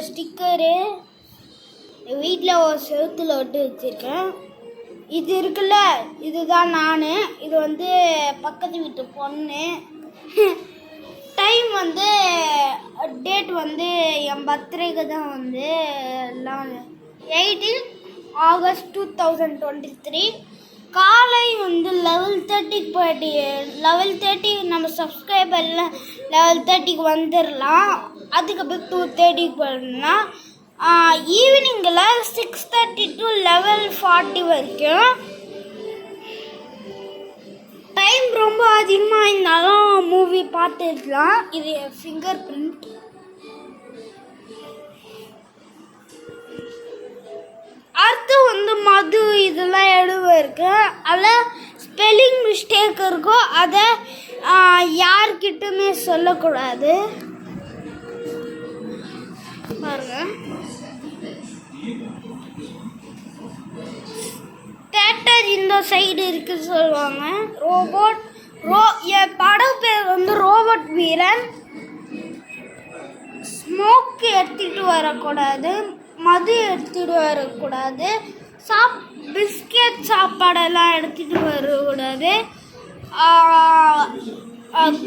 Sticker வீட்டில் ஒரு செவுத்தில் ஒட்டி வச்சுருக்கேன். இது இருக்குல்ல, இதுதான் நான். இது வந்து பக்கத்து வீட்டு பொண்ணு. டைம் வந்து டேட் வந்து என் பர்த்டேக்கு தான் வந்து 18 ஆகஸ்ட் 2023. காலை வந்து 11:30க்கு போய்ட்டு 11:30 நம்ம சப்ஸ்கிரைபர்லாம் 11:30க்கு வந்துடலாம். அதுக்கப்புறம் 2:30க்கு போயிடலாம். ஈவினிங்கில் 6:30 to 11:40 வரைக்கும். டைம் ரொம்ப அதிகமாக இருந்தாலும் மூவி பார்த்துக்கலாம். இது என் ஃபிங்கர் பிரிண்ட். அடுத்து வந்து மது இதெல்லாம் எழுவ இருக்கு. அதில் ஸ்பெல்லிங் மிஸ்டேக் இருக்கும். அதை யார்கிட்டமே சொல்லக்கூடாது. பாருங்க, தேட்டர் இந்த சைடு இருக்கு சொல்லுவாங்க. ரோபோட் என் படம் பேர் வந்து ரோபோட் வீரன். ஸ்மோக் எடுத்துகிட்டு வரக்கூடாது, மது எடுத்துகிட்டு வரக்கூடாது, பிஸ்கெட் சாப்பாடெல்லாம் எடுத்துகிட்டு வரக்கூடாது,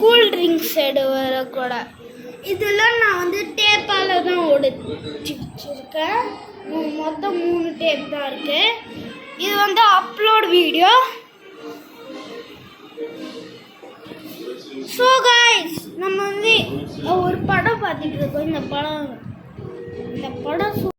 கூல்ட்ரிங்க்ஸ் எடுத்து வரக்கூடாது. இதெல்லாம் நான் வந்து டேப்பால் தான் ஒடிச்சு வச்சுருக்கேன். மொத்தம் 3 டேப் தான் இருக்குது. இது வந்து அப்லோட் வீடியோ. ஸோ கைஸ், நம்ம வந்து ஒரு படம் பார்த்துட்டு இருக்கோம். இந்த படம்